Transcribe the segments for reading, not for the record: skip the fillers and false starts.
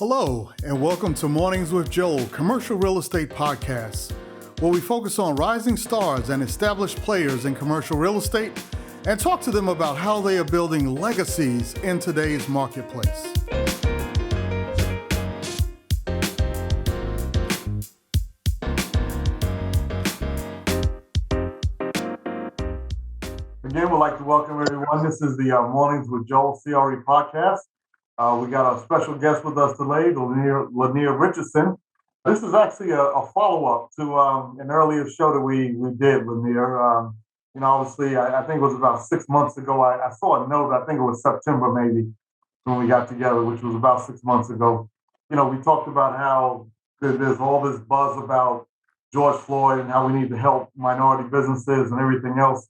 Hello, and welcome to Mornings with Joel, commercial real estate podcast, where we focus on rising stars and established players in commercial real estate and talk to them about how they are building legacies in today's marketplace. Again, we'd like to welcome everyone. This is the Mornings with Joel CRE podcast. We got a special guest with us today, Lyneir Richardson. This is actually a follow-up to an earlier show that we did, Lyneir. Obviously, I think it was about 6 months ago. I saw a note, I think it was September maybe, when we got together, which was about 6 months ago. We talked about how there's all this buzz about George Floyd and how we need to help minority businesses and everything else.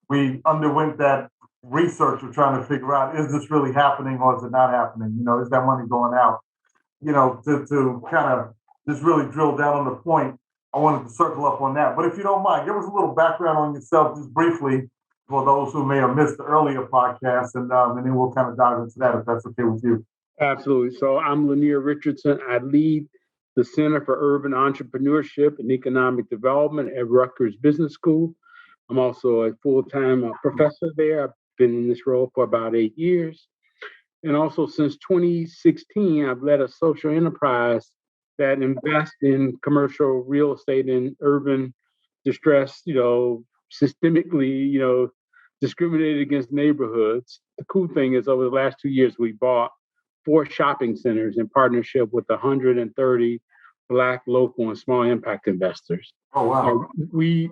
We underwent that research of trying to figure out, is this really happening or is it not happening? Is that money going out? To kind of just really drill down on the point, I wanted to circle up on that. But if you don't mind, give us a little background on yourself just briefly for those who may have missed the earlier podcast, and then we'll kind of dive into that if that's okay with you. Absolutely. So I'm Lyneir Richardson. I lead the Center for Urban Entrepreneurship and Economic Development at Rutgers Business School. I'm also a full-time professor there. I've been in this role for about 8 years. And also since 2016, I've led a social enterprise that invests in commercial real estate in urban distress, systemically, discriminated against neighborhoods. The cool thing is over the last 2 years, we bought 4 shopping centers in partnership with 130 Black, local, and small impact investors. Oh, wow. We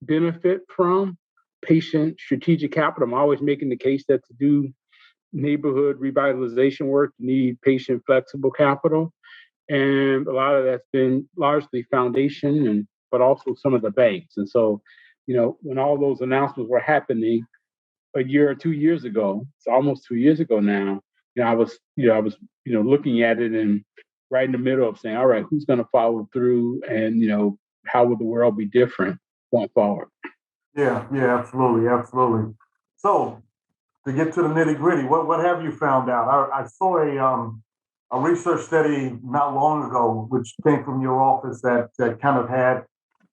benefit from patient strategic capital. I'm always making the case that to do neighborhood revitalization work, you need patient flexible capital. And a lot of that's been largely foundation, but also some of the banks. And so, when all those announcements were happening a year or 2 years ago, it's almost 2 years ago now, I was looking at it and right in the middle of saying, all right, who's going to follow through and, how will the world be different going forward? Yeah, absolutely. So to get to the nitty gritty, what have you found out? I saw a research study not long ago, which came from your office that kind of had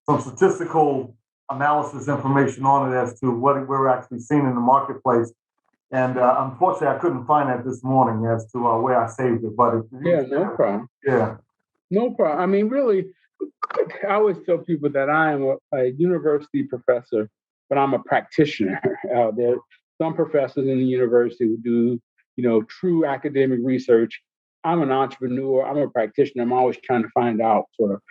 some statistical analysis information on it as to what we're actually seeing in the marketplace. And unfortunately, I couldn't find that this morning as to where I saved it. But no problem. Yeah. No problem. I mean, really, I always tell people that I am a university professor, but I'm a practitioner. There are some professors in the university who do, true academic research. I'm an entrepreneur. I'm a practitioner. I'm always trying to find out sort of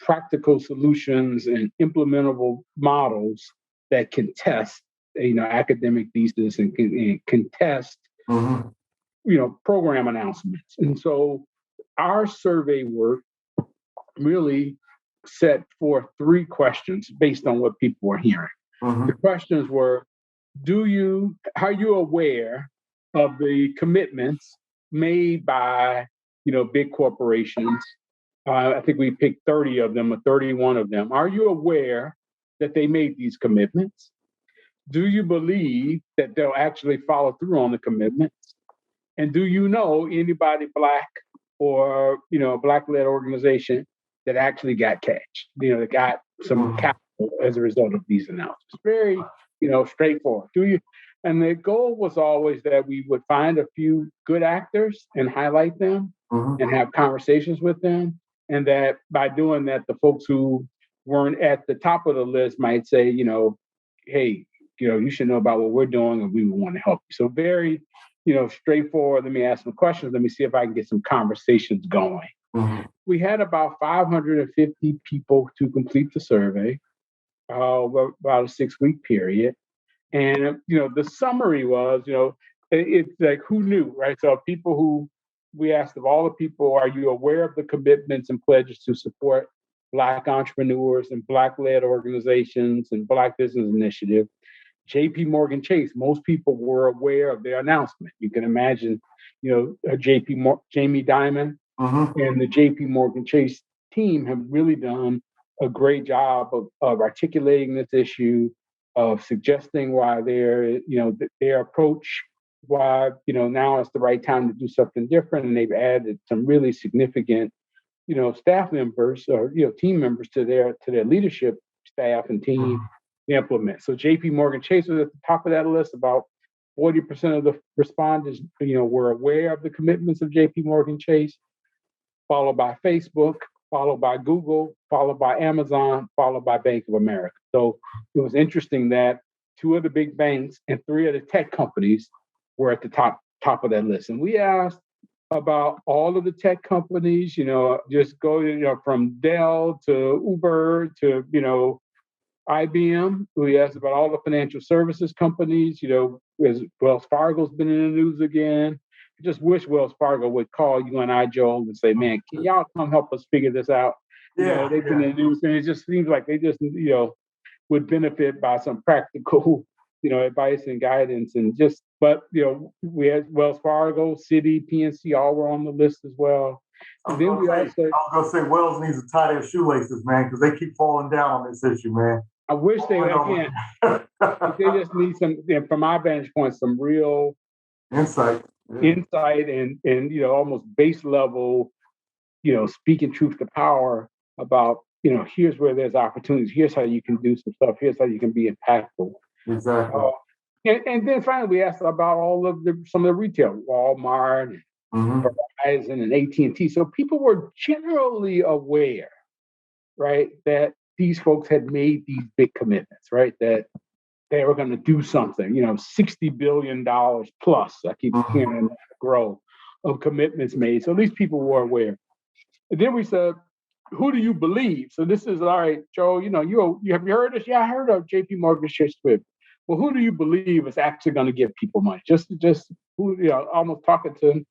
practical solutions and implementable models that can test academic thesis and can test, program announcements. And so our survey work really set forth 3 questions based on what people were hearing. The questions were, are you aware of the commitments made by, big corporations? I think we picked 30 of them or 31 of them. Are you aware that they made these commitments? Do you believe that they'll actually follow through on the commitments? And do you know anybody Black or, a Black-led organization that actually got cash, that got some capital as a result of these announcements? Very, straightforward. And the goal was always that we would find a few good actors and highlight them and have conversations with them. And that by doing that, the folks who weren't at the top of the list might say, hey, you should know about what we're doing and we would want to help you. So very, straightforward. Let me ask some questions. Let me see if I can get some conversations going. We had about 550 people to complete the survey, about a 6-week period. And, the summary was, it's like, who knew, right? So we asked of all the people, are you aware of the commitments and pledges to support Black entrepreneurs and Black-led organizations and Black business initiative? JP Morgan Chase, most people were aware of their announcement. You can imagine, Jamie Dimon and the JP Morgan Chase team have really done a great job of articulating this issue, of suggesting why their approach why, now it's the right time to do something different. And they've added some really significant, staff members or, team members to their leadership staff and team to implement. So JP Morgan Chase was at the top of that list. About 40% of the respondents, were aware of the commitments of JP Morgan Chase, followed by Facebook, followed by Google, followed by Amazon, followed by Bank of America. So it was interesting that 2 of the big banks and 3 of the tech companies were at the top of that list. And we asked about all of the tech companies, just go, from Dell to Uber to, IBM. We asked about all the financial services companies, as Wells Fargo's been in the news again. I just wish Wells Fargo would call you and I, Joel, and say, man, can y'all come help us figure this out? They've been in the news, and it just seems like they just, would benefit by some practical, advice and guidance. And but we had Wells Fargo, Citi, PNC, all were on the list as well. I was gonna say Wells needs to tie their shoelaces, man, because they keep falling down on this issue, man. I wish they again. They just need some, from my vantage point, some real insight and almost base level, speaking truth to power about, here's where there's opportunities. Here's how you can do some stuff. Here's how you can be impactful. Exactly. And then finally, we asked about some of the retail, Walmart, Verizon, and AT&T. So people were generally aware, right, that these folks had made these big commitments, right, that they were going to do something, $60 billion plus. I keep hearing that grow of commitments made. So at least people were aware. And then we said, who do you believe? So this is, all right, Joe, you have you heard this? Yeah, I heard of JP Morgan Chase Swift. Well, who do you believe is actually going to give people money? Just who, almost talking to,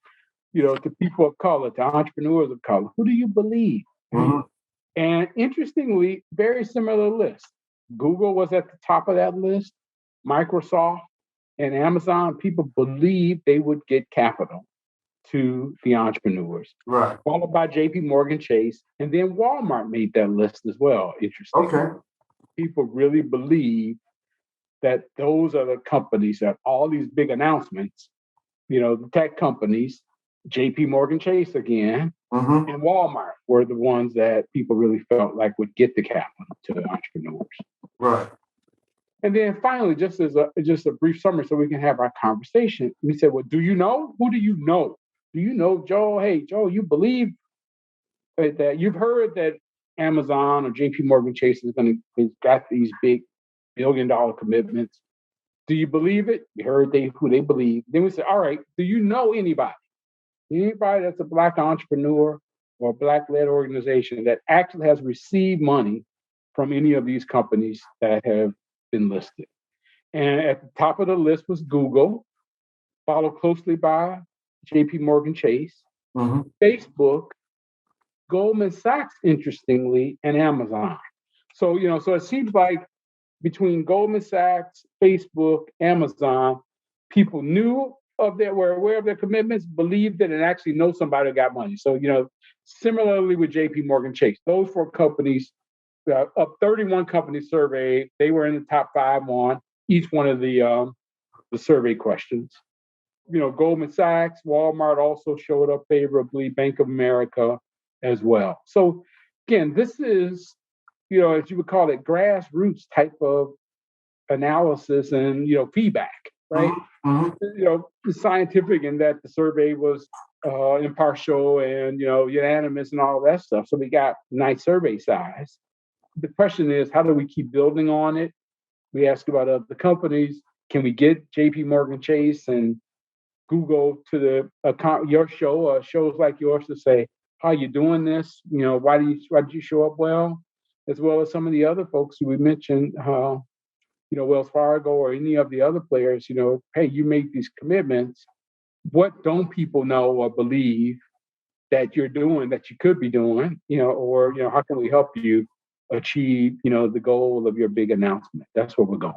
to people of color, to entrepreneurs of color. Who do you believe? And interestingly, very similar list. Google was at the top of that list. Microsoft and Amazon, people believed they would get capital to the entrepreneurs. Right. Followed by JP Morgan Chase. And then Walmart made that list as well. Interesting. Okay. People really believe that those are the companies that all these big announcements, the tech companies, JP Morgan Chase again, and Walmart were the ones that people really felt like would get the capital to the entrepreneurs. Right. And then finally, just a brief summary so we can have our conversation, we said, well, do you know? Who do you know? Do you know, Joel? Hey, Joel, you believe that you've heard that Amazon or JP Morgan Chase has got these big $1 billion commitments. Do you believe it? You heard who they believe. Then we said, all right, do you know anybody? Anybody that's a Black entrepreneur or a Black-led organization that actually has received money from any of these companies that have been listed? And at the top of the list was Google, followed closely by JP Morgan Chase, Facebook, Goldman Sachs, interestingly, and Amazon. So, so it seems like between Goldman Sachs, Facebook, Amazon, people knew were aware of their commitments, believed it, and actually know somebody who got money. So, similarly with JP Morgan Chase, those 4 companies, of 31 companies surveyed, they were in the top 5 on each one of the survey questions. Goldman Sachs, Walmart also showed up favorably, Bank of America as well. So again, this is, as you would call it, grassroots type of analysis and, feedback, right? It's scientific in that the survey was impartial and, unanimous and all that stuff. So we got nice survey size. The question is, how do we keep building on it? We ask about other companies. Can we get JP Morgan Chase and Google to your show, shows like yours, to say, how you doing this? Why did you show up well? As well as some of the other folks who we mentioned, Wells Fargo or any of the other players, hey, you make these commitments. What don't people know or believe that you're doing, that you could be doing, or, how can we help you achieve, the goal of your big announcement? That's where we're going.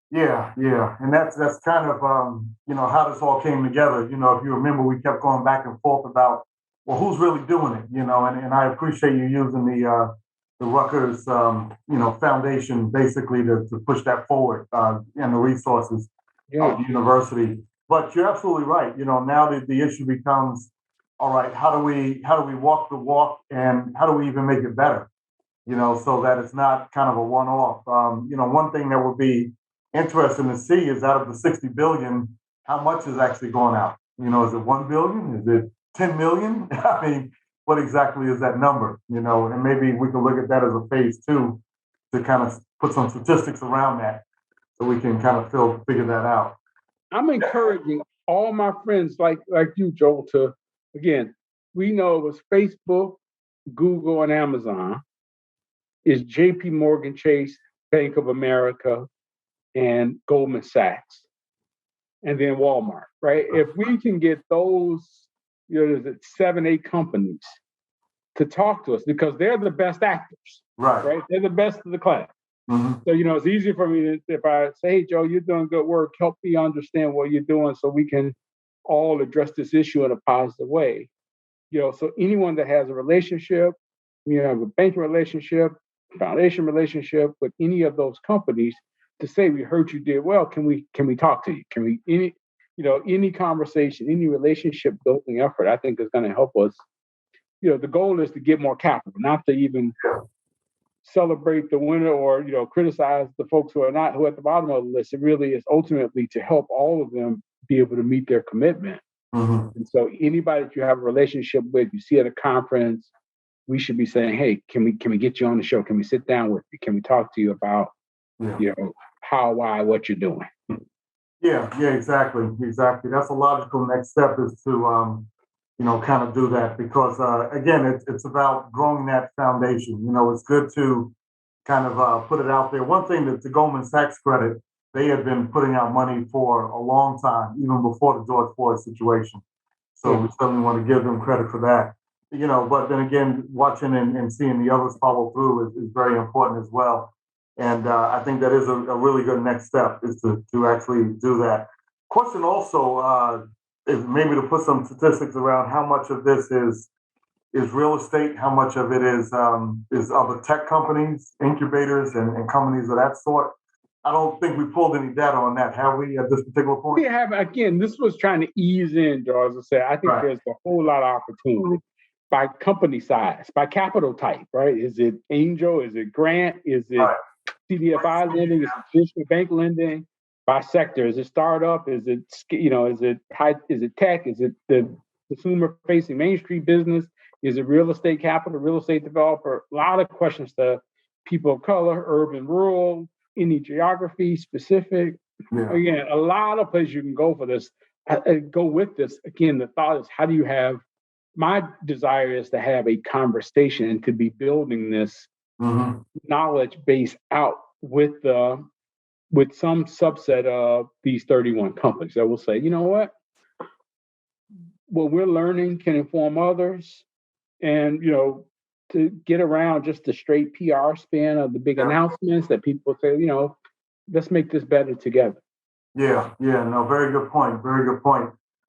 Yeah. And that's kind of, how this all came together. If you remember, we kept going back and forth about, well, who's really doing it, and I appreciate you using the Rutgers, foundation basically to push that forward, and the resources of the university. But you're absolutely right. Now the issue becomes, all right, how do we walk the walk, and how do we even make it better? So that it's not kind of a one-off. One thing that would be interesting to see is out of the 60 billion, how much is actually going out? Is it 1 billion? Is it 10 million? I mean, what exactly is that number? And maybe we can look at that as a phase two to kind of put some statistics around that so we can kind of figure that out. I'm encouraging all my friends like you, Joel, to, again, we know it was Facebook, Google, and Amazon, is JP Morgan Chase, Bank of America, and Goldman Sachs, and then Walmart, right? If we can get those, there's 7, 8 companies to talk to us, because they're the best actors, right? They're the best of the class. Mm-hmm. So, it's easier for me if I say, hey, Joe, you're doing good work. Help me understand what you're doing so we can all address this issue in a positive way. So anyone that has a relationship, a banking relationship, foundation relationship with any of those companies, to say, we heard you did well. Can we talk to you? Can we, any conversation, any relationship building effort, I think is going to help us. The goal is to get more capital, not to even celebrate the winner or criticize the folks who are at the bottom of the list. It really is ultimately to help all of them be able to meet their commitment. Mm-hmm. And so anybody that you have a relationship with, you see at a conference, we should be saying, hey, can we get you on the show? Can we sit down with you? Can we talk to you about how, why, what you're doing? Yeah, exactly. That's a logical next step, is to kind of do that, because again, it's about growing that foundation. It's good to kind of put it out there. One thing that, to Goldman Sachs credit, they had been putting out money for a long time, even before the George Floyd situation. So we certainly want to give them credit for that. But then again, watching and seeing the others follow through is very important as well. And I think that is a really good next step, is to actually do that. Question also is maybe to put some statistics around how much of this is real estate, how much of it is other tech companies, incubators, and companies of that sort. I don't think we pulled any data on that, have we, at this particular point? We have. Again, this was trying to ease in, George. As I said, I think there's a whole lot of opportunity by company size, by capital type, right? Is it angel? Is it grant? Is it CDFI lending? Is it traditional bank lending? By sector, is it startup? Is it Is it high? Is it tech? Is it the consumer-facing Main Street business? Is it real estate capital, real estate developer? A lot of questions to people of color, urban, rural, any geography specific. Yeah. Again, a lot of places you can go for this. Go with this. Again, the thought is, how do you have? My desire is to have a conversation and to be building this knowledge base out with some subset of these 31 companies that will say, you know what we're learning can inform others, and to get around just the straight PR spin of the big announcements that people say, let's make this better together. Yeah, no, very good point.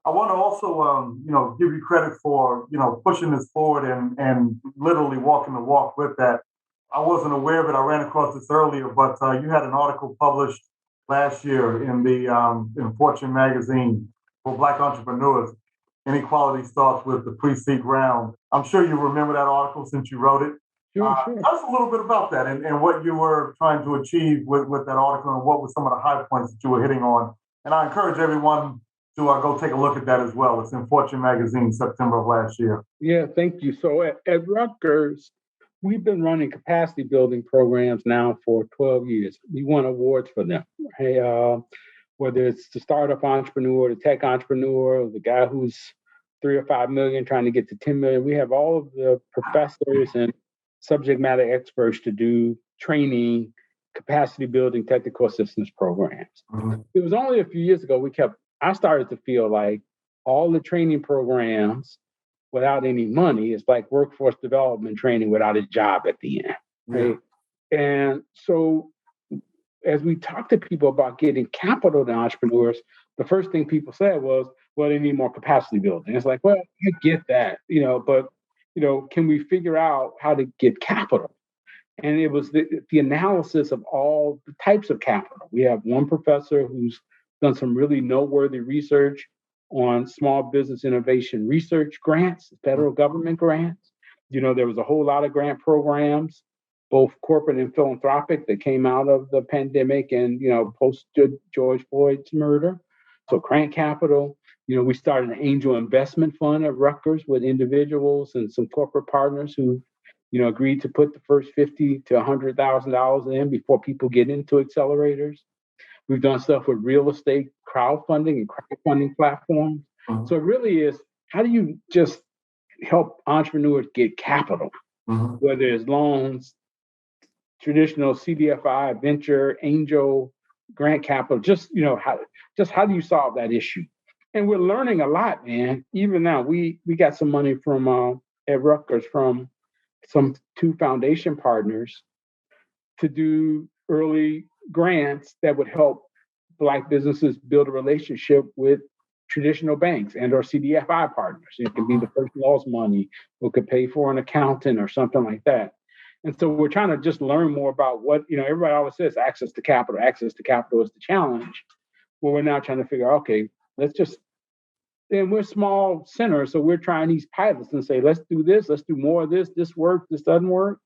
I want to also, give you credit for, pushing this forward and literally walking the walk with that. I wasn't aware of it. I ran across this earlier, but you had an article published last year in Fortune magazine for Black entrepreneurs. Inequality Starts with the Precinct round. I'm sure you remember that article since you wrote it. Sure. Tell us a little bit about that and what you were trying to achieve with that article, and what were some of the high points that you were hitting on. And I encourage everyone to go take a look at that as well. It's in Fortune magazine, September of last year. Yeah, thank you. So at Rutgers, we've been running capacity building programs now for 12 years. We won awards for them. Hey, whether it's the startup entrepreneur, the tech entrepreneur, or the guy who's 3 or 5 million trying to get to 10 million, we have all of the professors and subject matter experts to do training, capacity building, technical assistance programs. Mm-hmm. It was only a few years ago I started to feel like all the training programs without any money is like workforce development training without a job at the end. Right? Yeah. And so as we talk to people about getting capital to entrepreneurs, the first thing people said was, well, they need more capacity building. It's like, well, I get that, but can we figure out how to get capital? And it was the analysis of all the types of capital. We have one professor who's done some really noteworthy research on small business innovation research grants, federal government grants. There was a whole lot of grant programs, both corporate and philanthropic, that came out of the pandemic and, post George Floyd's murder. So grant capital, we started an angel investment fund at Rutgers with individuals and some corporate partners who, agreed to put the first $50,000 to $100,000 in before people get into accelerators. We've done stuff with real estate crowdfunding and crowdfunding platforms. Mm-hmm. So it really is, how do you just help entrepreneurs get capital, whether it's loans, traditional CDFI, venture, angel, grant capital, how do you solve that issue? And we're learning a lot, man. Even now, we got some money from at Rutgers from some 2 foundation partners to do early grants that would help Black businesses build a relationship with traditional banks and or CDFI partners. It could be the first loss money, or could pay for an accountant or something like that. And so we're trying to just learn more about what, everybody always says access to capital is the challenge. Well, we're now trying to figure out, okay, and we're small centers, so we're trying these pilots and say, let's do this, let's do more of this works, this doesn't work.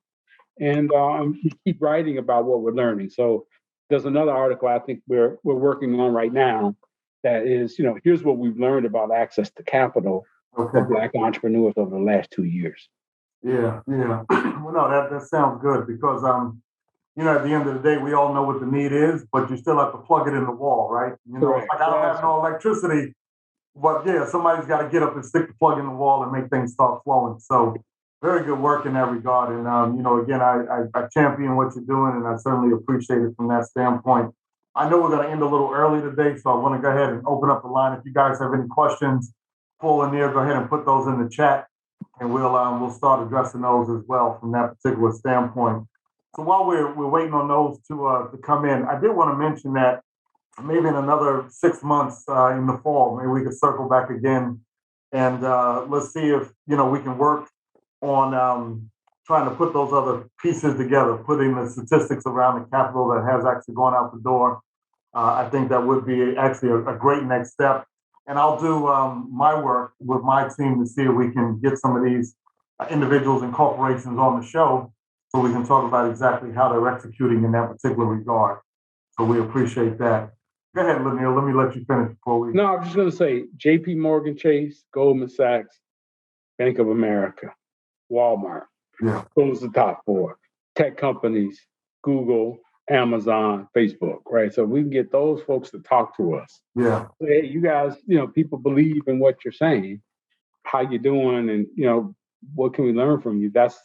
And we keep writing about what we're learning. So there's another article I think we're working on right now that is, here's what we've learned about access to capital for Black entrepreneurs over the last 2 years. Yeah. Well, no, that sounds good because, at the end of the day, we all know what the need is, but you still have to plug it in the wall, right? Like I don't have no electricity, but yeah, somebody's got to get up and stick the plug in the wall and make things start flowing. So very good work in that regard. And, again, I champion what you're doing, and I certainly appreciate it from that standpoint. I know we're going to end a little early today, so I want to go ahead and open up the line. If you guys have any questions for Lyneir, go ahead and put those in the chat, and we'll start addressing those as well from that particular standpoint. So while we're waiting on those to come in, I did want to mention that maybe in another 6 months in the fall, maybe we could circle back again, and let's see if we can work on trying to put those other pieces together, putting the statistics around the capital that has actually gone out the door. I think that would be actually a great next step. And I'll do my work with my team to see if we can get some of these individuals and corporations on the show so we can talk about exactly how they're executing in that particular regard. So we appreciate that. Go ahead, Lyneir. Let me let you finish before we... No, I'm just going to say JP Morgan Chase, Goldman Sachs, Bank of America, Walmart. Yeah. Those are the top 4. Tech companies, Google, Amazon, Facebook, right? So we can get those folks to talk to us. Yeah. Hey, you guys, people believe in what you're saying, how you doing, and, what can we learn from you? That's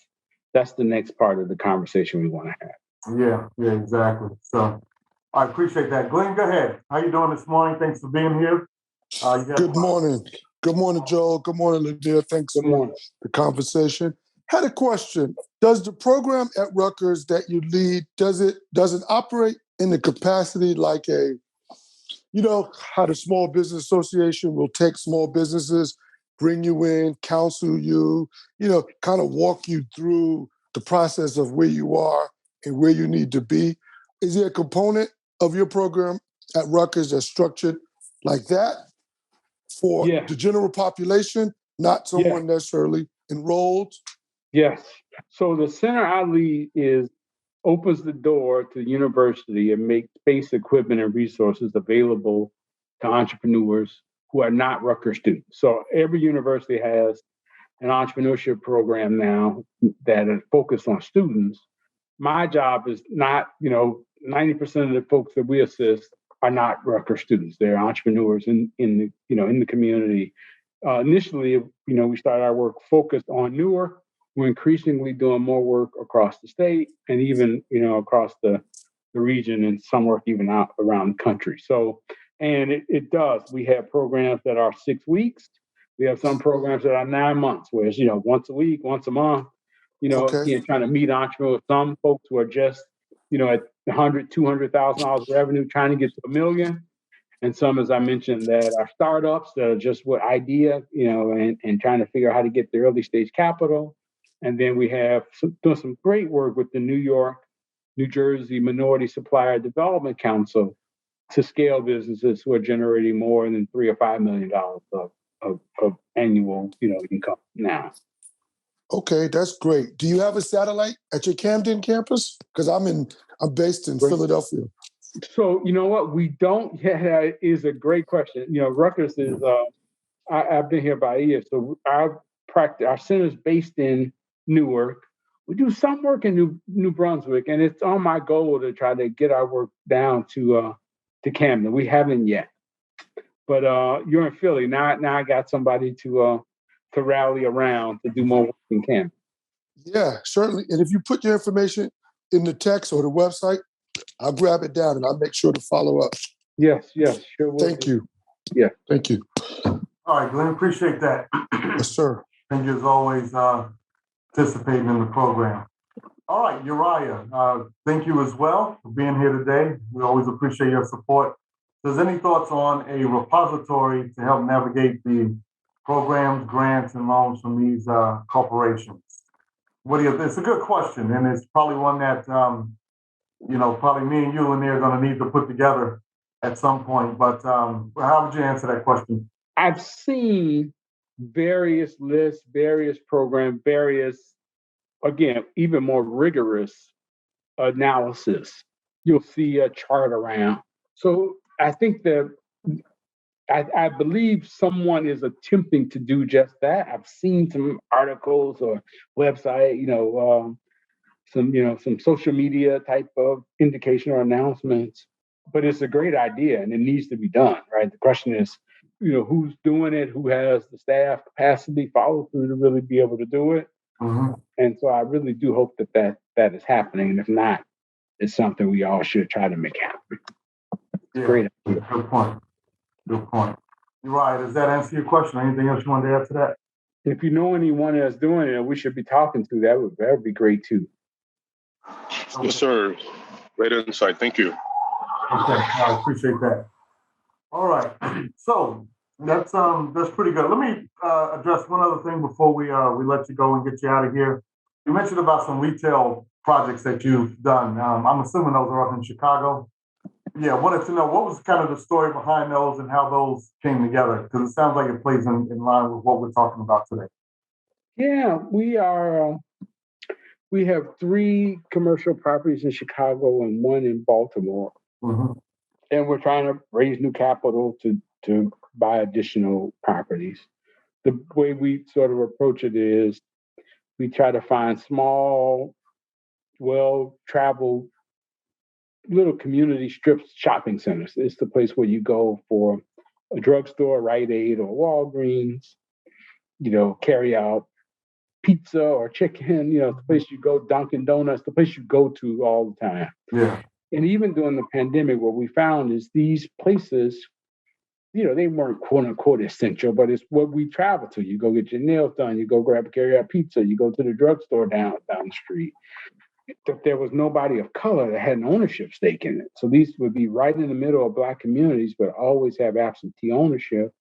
the next part of the conversation we want to have. Yeah, exactly. So I appreciate that. Glenn, go ahead. How you doing this morning? Thanks for being here. Good morning. Good morning, Joel. Good morning, Lyneir. Thanks for the conversation. Had a question. Does the program at Rutgers that you lead, does it operate in the capacity like how the Small Business Association will take small businesses, bring you in, counsel you, kind of walk you through the process of where you are and where you need to be? Is there a component of your program at Rutgers that's structured like that for the general population, not someone necessarily enrolled? Yes. So the center I lead opens the door to the university and makes space, equipment, and resources available to entrepreneurs who are not Rutgers students. So every university has an entrepreneurship program now that is focused on students. My job is not, 90% of the folks that we assist are not Rutgers students. They're entrepreneurs in the community. Initially, we started our work focused on Newark. We're increasingly doing more work across the state and even, across the region, and some work even out around the country. So, and it does. We have programs that are 6 weeks. We have some programs that are 9 months, where it's, once a week, once a month, again, trying to meet entrepreneurs. Some folks who are just, at $100,000, $200,000 revenue, trying to get to $1 million. And some, as I mentioned, that are startups that are just with idea, and trying to figure out how to get the early stage capital. And then we have done some great work with the New York, New Jersey Minority Supplier Development Council, to scale businesses who are generating more than $3 or $5 million of annual, income now. Okay, that's great. Do you have a satellite at your Camden campus? Because I'm based in Philadelphia. So you know what? We don't. Yeah, that is a great question. Rutgers is. I've been here about a year, so our center is based in Newark. We do some work in New Brunswick, and it's on my goal to try to get our work down to Camden. We haven't yet, but you're in Philly now. I got somebody to rally around to do more work in Camden. Yeah, certainly. And if you put your information in the text or the website, I'll grab it down and I'll make sure to follow up. Yes, sure will. Thank you. Yeah. Thank you. All right, Glenn, appreciate that. Yes, sir. Thank you as always, participating in the program. All right, Uriah, thank you as well for being here today. We always appreciate your support. If there's any thoughts on a repository to help navigate the programs, grants, and loans from these corporations? What do you? It's a good question, and it's probably one that probably me and you, Lyneir, are going to need to put together at some point. But how would you answer that question? I've seen various lists, various programs, again, even more rigorous analysis. You'll see a chart around. So I think that I believe someone is attempting to do just that. I've seen some articles or website, some social media type of indication or announcements. But it's a great idea and it needs to be done, right? The question is, who's doing it, who has the staff capacity, follow through to really be able to do it. Mm-hmm. And so I really do hope that is happening. And if not, it's something we all should try to make happen. Yeah, great idea. Good point. You're right. Does that answer your question? Anything else you want to add to that? If you know anyone that's doing it, we should be talking to. That would be great too. Yes, sir. Great insight. Thank you. Okay, I appreciate that. All right, so that's pretty good. Let me address one other thing before we let you go and get you out of here. You mentioned about some retail projects that you've done. I'm assuming those are up in Chicago. Yeah, wanted to know what was kind of the story behind those and how those came together, because it sounds like it plays in line with what we're talking about today. Yeah, we have 3 commercial properties in Chicago and 1 in Baltimore. Mm-hmm. And we're trying to raise new capital to buy additional properties. The way we sort of approach it is we try to find small, well-traveled little community strips shopping centers. It's the place where you go for a drugstore, Rite Aid, or Walgreens, carry out pizza or chicken, the place you go, Dunkin' Donuts, the place you go to all the time. Yeah. And even during the pandemic, what we found is these places, they weren't quote unquote essential, but it's what we travel to. You go get your nails done, you go grab a carry-out pizza, you go to the drugstore down the street. That there was nobody of color that had an ownership stake in it. So these would be right in the middle of Black communities, but always have absentee ownership.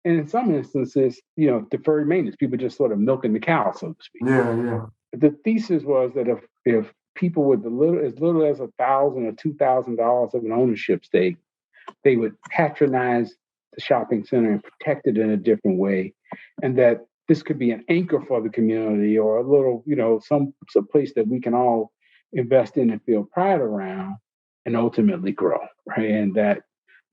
And in some instances, deferred maintenance, people just sort of milking the cow, so to speak. Yeah. The thesis was that if people with as little as $1,000 or $2,000 of an ownership stake, they would patronize the shopping center and protect it in a different way, and that this could be an anchor for the community or a little, some place that we can all invest in and feel pride around and ultimately grow, right? And that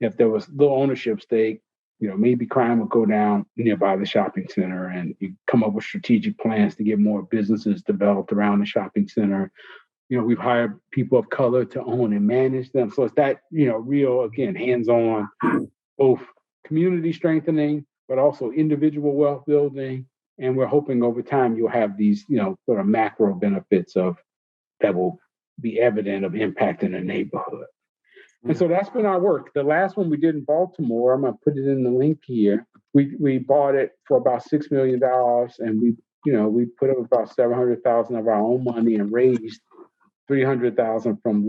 if there was little ownership stake, maybe crime would go down nearby the shopping center, and you come up with strategic plans to get more businesses developed around the shopping center. We've hired people of color to own and manage them. So it's that, real, again, hands-on, both community strengthening, but also individual wealth building. And we're hoping over time you'll have these, sort of macro benefits that will be evident of impact in the neighborhood. And so that's been our work. The last one we did in Baltimore, I'm going to put it in the link here. We bought it for about $6 million, and we put up about $700,000 of our own money and raised $300,000 from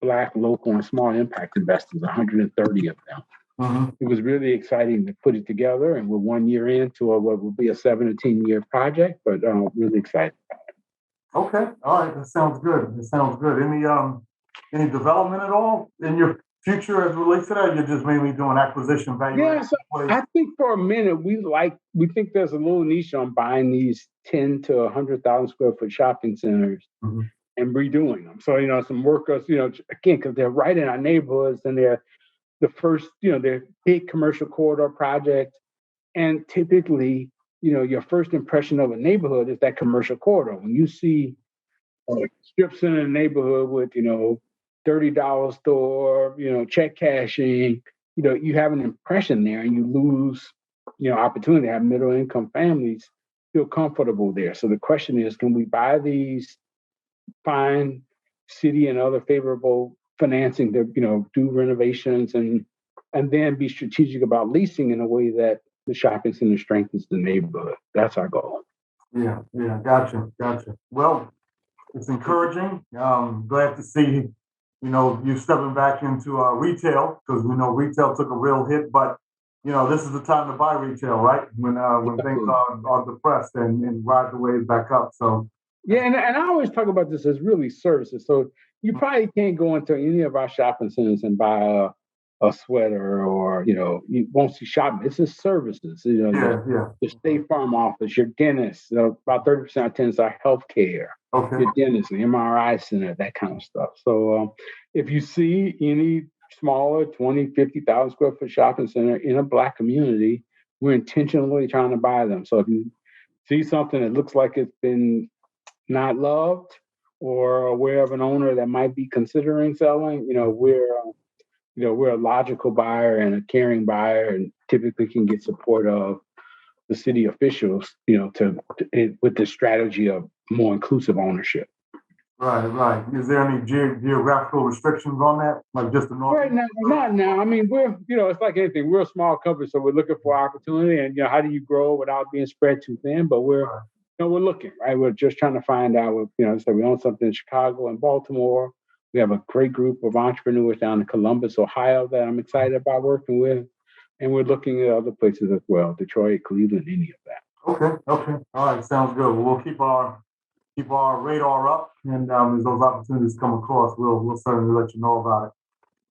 Black, local, and small impact investors, 130 of them. Mm-hmm. It was really exciting to put it together, and we're 1 year into what will be a 17-year project, but really excited about it. Okay, all right, that sounds good. Any development at all in your future as it relates to that? You're just mainly doing acquisition value. Yeah, so I think for a minute we think there's a little niche on buying these 10 to 100,000 square foot shopping centers and redoing them. So some workers, again, because they're right in our neighborhoods and they're the first, they're big commercial corridor projects, and typically, your first impression of a neighborhood is that commercial corridor. When you see strip center in a neighborhood with $30 store, check cashing, you have an impression there and you lose, opportunity to have middle income families feel comfortable there. So the question is, can we buy these, find city and other favorable financing to, do renovations and then be strategic about leasing in a way that the shopping center strengthens the neighborhood. That's our goal. Yeah, gotcha. Well, it's encouraging. Glad to see you stepping back into retail, because we know retail took a real hit, but this is the time to buy retail, right? When things are depressed and ride the wave back up. So yeah, and I always talk about this as really services. So you probably can't go into any of our shopping centers and buy a sweater or you won't see shopping. It's just services. The State Farm office, your dentist. About 30% of tenants are healthcare. Okay. Your dentist, the MRI center, that kind of stuff. So if you see any smaller 20, 50,000 square foot shopping center in a Black community, we're intentionally trying to buy them. So if you see something that looks like it's been not loved or aware of an owner that might be considering selling, we're a logical buyer and a caring buyer, and typically can get support of the city officials, with the strategy of more inclusive ownership. Right. Is there any geographical restrictions on that? Like just the north? Right now, not now. I mean, we're, it's like anything. We're a small company, so we're looking for opportunity, and how do you grow without being spread too thin? But we're looking, right? We're just trying to find out. So we own something in Chicago and Baltimore. We have a great group of entrepreneurs down in Columbus, Ohio, that I'm excited about working with, and we're looking at other places as well, Detroit, Cleveland, any of that. Okay. All right, sounds good. We'll keep our radar up, and as those opportunities come across, we'll certainly let you know about it.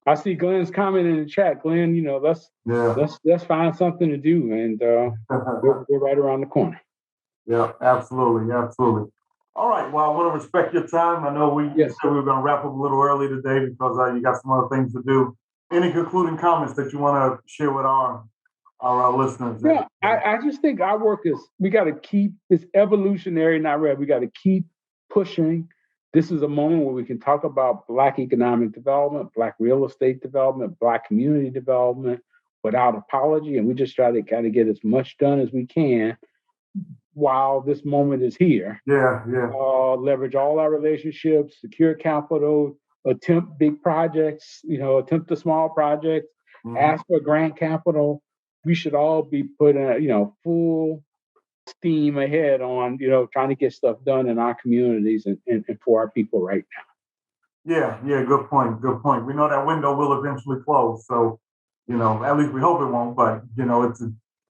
I see Glenn's comment in the chat. Glenn, let's find something to do, and we're right around the corner. Yeah, absolutely. All right. Well, I want to respect your time. I know we said we were going to wrap up a little early today because you got some other things to do. Any concluding comments that you want to share with our listeners? Yeah, I just think our work we got to keep, it's evolutionary, not red. We got to keep pushing. This is a moment where we can talk about Black economic development, Black real estate development, Black community development without apology. And we just try to kind of get as much done as we can while this moment is here. Yeah. Leverage all our relationships, secure capital, attempt big projects, attempt the small projects, ask for grant capital. We should all be putting, full steam ahead on, trying to get stuff done in our communities and for our people right now. Yeah. Good point. We know that window will eventually close. So, at least we hope it won't, but,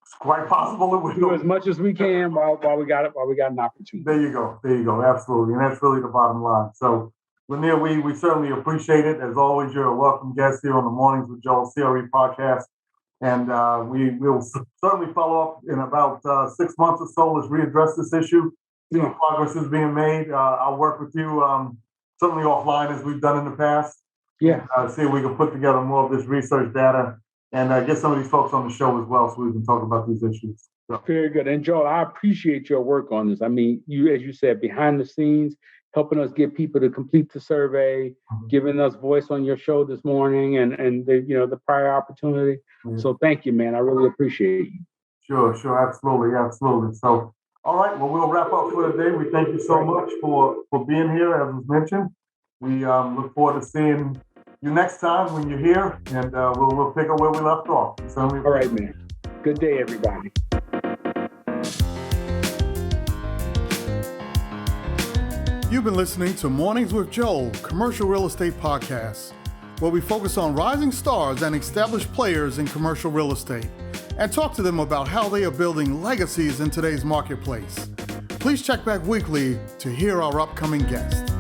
it's quite possible it will. Do as much as we can while we got an opportunity. There you go. Absolutely. And that's really the bottom line. So, Lyneir, we certainly appreciate it. As always, you're a welcome guest here on the Mornings with Joel CRE podcast. And we will certainly follow up in about 6 months or so. Let's readdress this issue. See what progress is being made. I'll work with you certainly offline as we've done in the past. Yeah. See if we can put together more of this research data and get some of these folks on the show as well so we can talk about these issues. So. Very good. And Joel, I appreciate your work on this. I mean, as you said, behind the scenes, helping us get people to complete the survey, giving us voice on your show this morning and the prior opportunity. Mm-hmm. So thank you, man. I really appreciate you. Sure. Absolutely. So, all right. Well, we'll wrap up for today. We thank you so much for being here, as was mentioned. We look forward to seeing you next time when you're here, and we'll pick up where we left off. All right, man. Good day, everybody. You've been listening to Mornings with Joel, commercial real estate podcast, where we focus on rising stars and established players in commercial real estate and talk to them about how they are building legacies in today's marketplace. Please check back weekly to hear our upcoming guests.